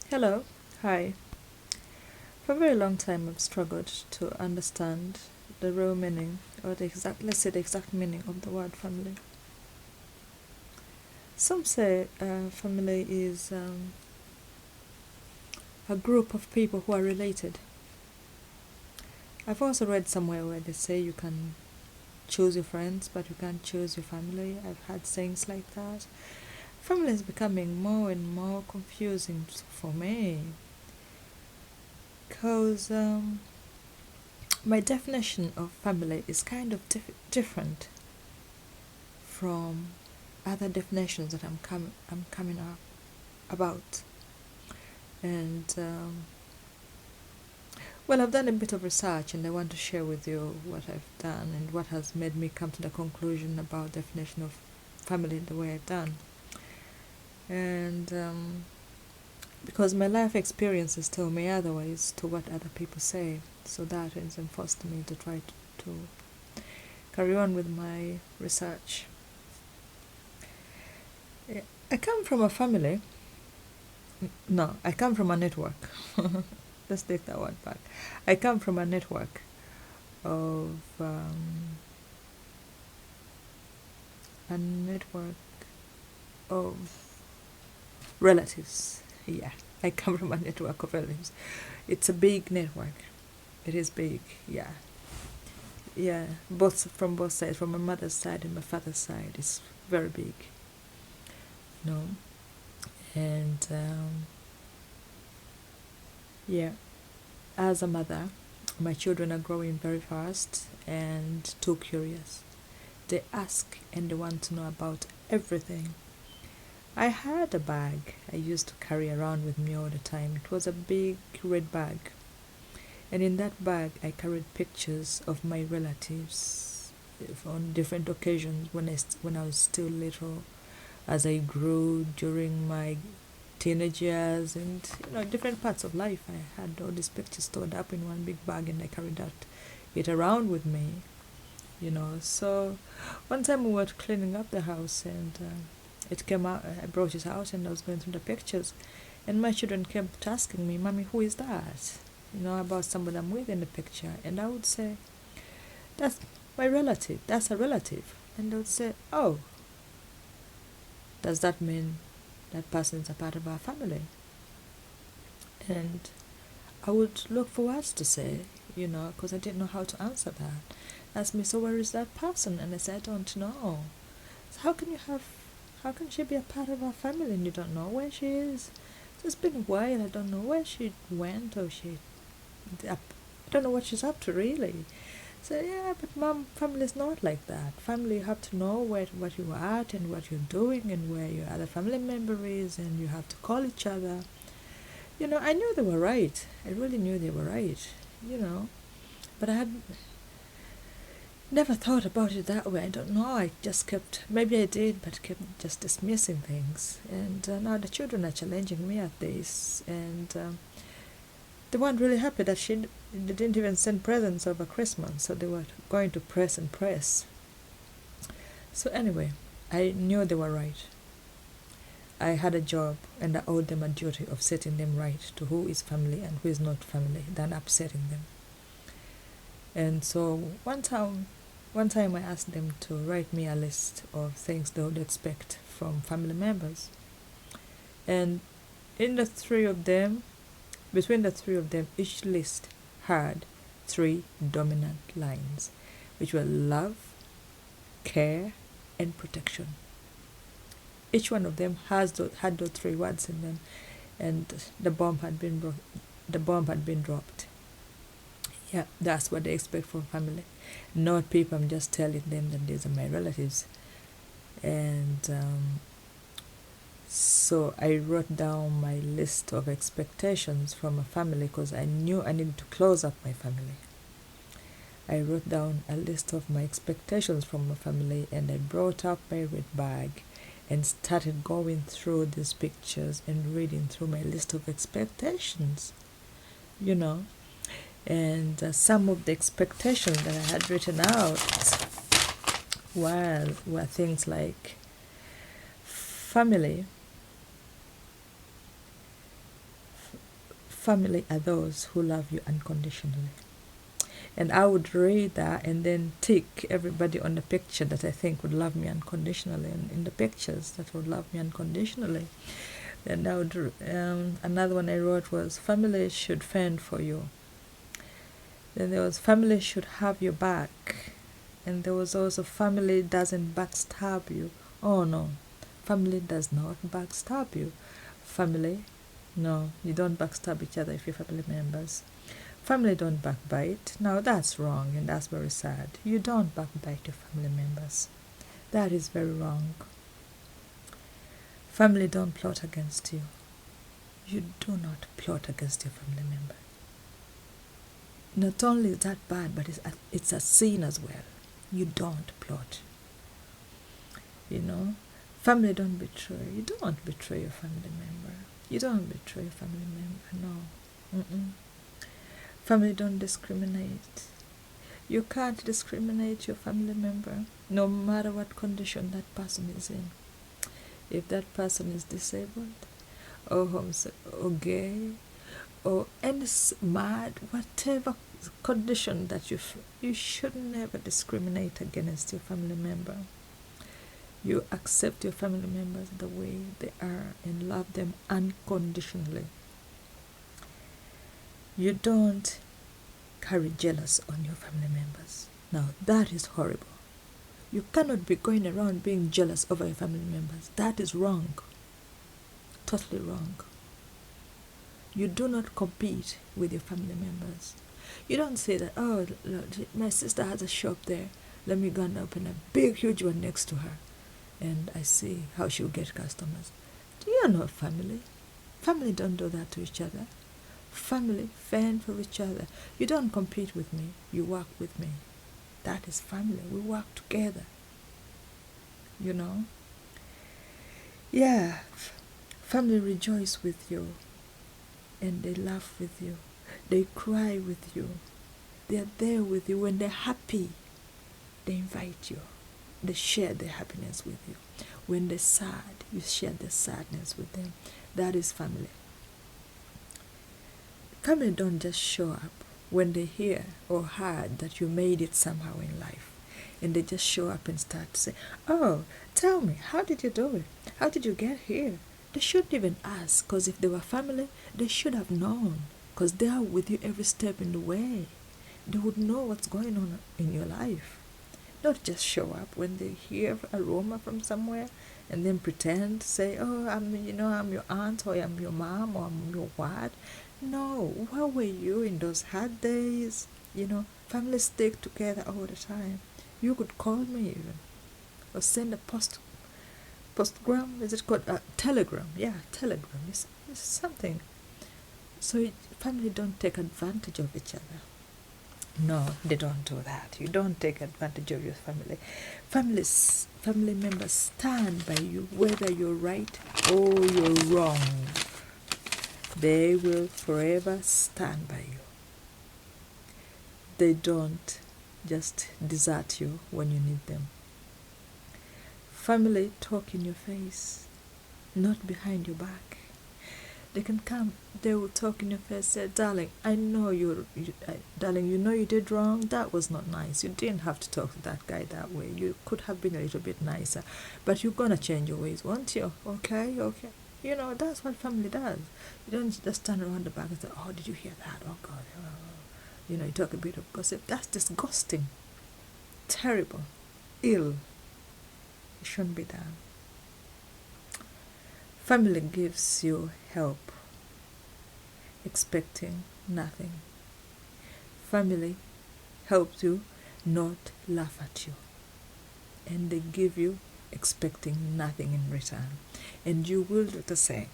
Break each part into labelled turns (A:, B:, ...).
A: Hello, hi. For a very long time, I've struggled to understand the real meaning, or let's say the exact meaning of the word family. Some say family is a group of people who are related. I've also read somewhere where they say you can choose your friends, but you can't choose your family. I've had sayings like that. Family is becoming more and more confusing for me because my definition of family is kind of different from other definitions that I'm coming up about. And well, I've done a bit of research, and I want to share with you what I've done and what has made me come to the conclusion about definition of family the way I've done. And because my life experiences tell me otherwise to what other people say, so that has enforced me to try to carry on with my research. I come from a family. No, I come from a network. Let's take that one back. I come from a network of a network of relatives. Yeah, I come from a network of relatives. It's a big network. It is big. Yeah, yeah. Both from both sides, from my mother's side and my father's side, it's very big. No, and yeah. As a mother, my children are growing very fast and too curious. They ask and they want to know about everything. I had a bag I used to carry around with me all the time. It was a big red bag. And in that bag, I carried pictures of my relatives on different occasions when I was still little, as I grew during my teenage years, and different parts of life. I had all these pictures stored up in one big bag, and I carried it around with me. So one time we were cleaning up the house, and it came out. I brought it out, and I was going through the pictures, and my children kept asking me, "Mommy, who is that?" About somebody I'm with in the picture, and I would say, "That's my relative. That's a relative," and they would say, "Oh, does that mean that person is a part of our family?" And I would look for words to say, because I didn't know how to answer that. Ask me, "So where is that person?" And I said, "I don't know." So how can she be a part of our family and you don't know where she is? So it's been a while. I don't know where she went, or I don't know what she's up to really. So yeah, but mom, family is not like that. Family, you have to know what you are at and what you're doing and where your other family member is, and you have to call each other. I knew they were right. I really knew they were right. But I had never thought about it that way. I don't know. I just kept, maybe I did, but kept just dismissing things. And now the children are challenging me at this, and they weren't really happy that they didn't even send presents over Christmas, so they were going to press and press. So anyway, I knew they were right. I had a job, and I owed them a duty of setting them right to who is family and who is not family, than upsetting them. And so one time I asked them to write me a list of things they would expect from family members. And in the three of them, between the three of them, each list had three dominant lines, which were love, care, and protection. Each one of them had those three words in them, and the bomb had been dropped. Yeah, that's what they expect from family, not people. I'm just telling them that these are my relatives, and so I wrote down my list of expectations from a family because I knew I needed to close up my family. I wrote down a list of my expectations from my family, and I brought up my red bag and started going through these pictures and reading through my list of expectations, you know. And some of the expectations that I had written out were things like family, family are those who love you unconditionally. And I would read that and then tick everybody on the picture that I think would love me unconditionally, and in the pictures that would love me unconditionally. And I would, another one I wrote was family should fend for you. Then there was family should have your back. And there was also family doesn't backstab you. Oh no, family does not backstab you. Family, no, you don't backstab each other if you're family members. Family don't backbite. Now that's wrong and that's very sad. You don't backbite your family members. That is very wrong. Family don't plot against you. You do not plot against your family member. Not only is that bad, but it's a sin as well. You don't plot. You know, family don't betray. You don't betray your family member. You don't betray your family member. No. Family don't discriminate. You can't discriminate your family member, no matter what condition that person is in. If that person is disabled, or homosexual, or gay, or any mad, whatever condition that you should never discriminate against your family member. You accept your family members the way they are and love them unconditionally. You don't carry jealous on your family members. Now that is horrible. You cannot be going around being jealous over your family members. That is wrong. Totally wrong. You do not compete with your family members. You don't say that, oh, my sister has a shop there. Let me go and open a big, huge one next to her. And I see how she'll get customers. You are not family. Family don't do that to each other. Family fend for each other. You don't compete with me. You work with me. That is family. We work together. You know? Yeah. Family rejoice with you. And they laugh with you. They cry with you. They are there with you. When they're happy, they invite you. They share their happiness with you. When they're sad, you share their sadness with them. That is family. Family don't just show up when they hear or heard that you made it somehow in life. And they just show up and start to say, oh, tell me, how did you do it? How did you get here? They shouldn't even ask, because if they were family, they should have known, because they are with you every step in the way. They would know what's going on in your life. Not just show up when they hear aroma from somewhere and then pretend, say, oh, I'm your aunt, or I'm your mom, or I'm your what. No, where were you in those hard days? Families stick together all the time. You could call me even, or send a postgram, is it called? Telegram, yeah, telegram, it's something. So family don't take advantage of each other. No, they don't do that. You don't take advantage of your family. Family members stand by you, whether you're right or you're wrong. They will forever stand by you. They don't just desert you when you need them. Family talk in your face, not behind your back. They can come, they will talk in your face, say, darling, I know darling, you know you did wrong. That was not nice. You didn't have to talk to that guy that way. You could have been a little bit nicer. But you're going to change your ways, won't you? Okay. That's what family does. You don't just turn around the back and say, oh, did you hear that? Oh, God. You talk a bit of gossip. That's disgusting. Terrible. Ill. It shouldn't be done. Family gives you help, expecting nothing. Family helps you, not laugh at you. And they give you expecting nothing in return. And you will do the same.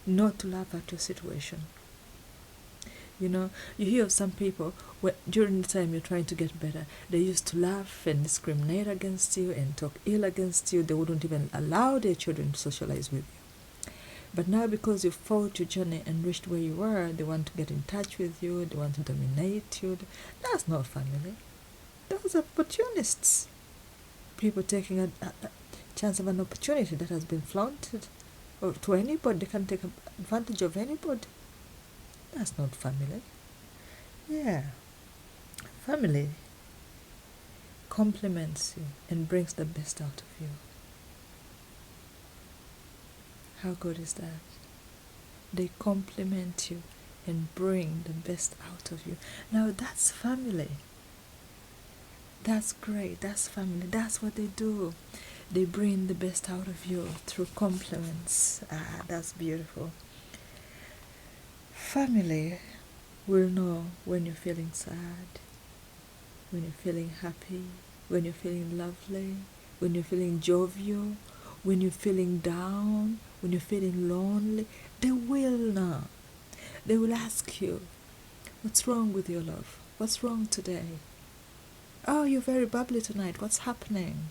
A: Not to laugh at your situation. You hear of some people, during the time you're trying to get better, they used to laugh and discriminate against you and talk ill against you. They wouldn't even allow their children to socialize with you. But now, because you followed your journey and reached where you were, they want to get in touch with you, they want to dominate you. That's not family. Those are opportunists. People taking a chance of an opportunity that has been flaunted. or to anybody. They can take advantage of anybody. That's not family. Yeah, family complements you and brings the best out of you. How good is that? They complement you and bring the best out of you. Now that's family. That's great. That's family. That's what they do. They bring the best out of you through compliments. Ah, that's beautiful. Family will know when you're feeling sad, when you're feeling happy, when you're feeling lovely, when you're feeling jovial, when you're feeling down, when you're feeling lonely. They will know. They will ask you, what's wrong with your love? What's wrong today? Oh, you're very bubbly tonight. What's happening?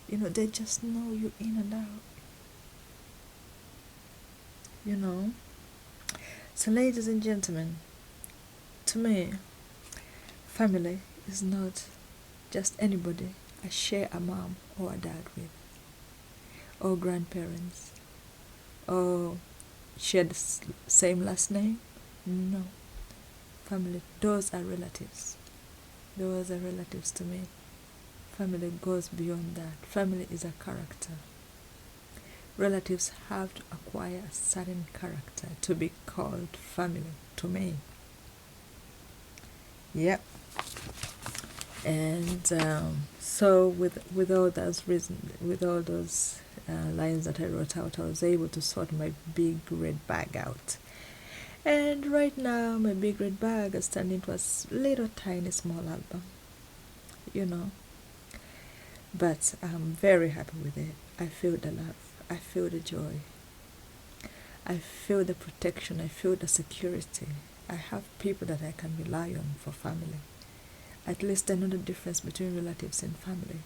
A: They just know you in and out. You know? So, ladies and gentlemen, to me, family is not just anybody I share a mom or a dad with, or grandparents, or share the same last name. No. Family, those are relatives. Those are relatives to me. Family goes beyond that. Family is a character. Relatives have to acquire a certain character to be called family to me. Yep. And so with all those reasons, with all those lines that I wrote out, I was able to sort my big red bag out. And right now, my big red bag has turned into a little tiny small album. But I'm very happy with it. I feel the love. I feel the joy. I feel the protection. I feel the security. I have people that I can rely on for family. At least I know the difference between relatives and family.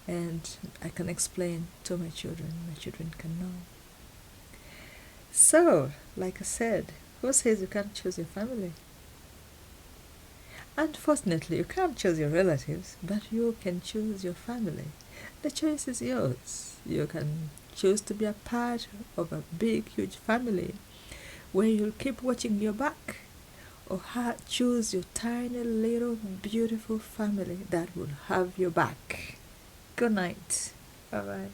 A: And I can explain to my children. My children can know. So, like I said, who says you can't choose your family? Unfortunately, you can't choose your relatives, but you can choose your family. The choice is yours. You can choose to be a part of a big, huge family where you'll keep watching your back, or choose your tiny, little, beautiful family that will have your back. Good night. Bye-bye.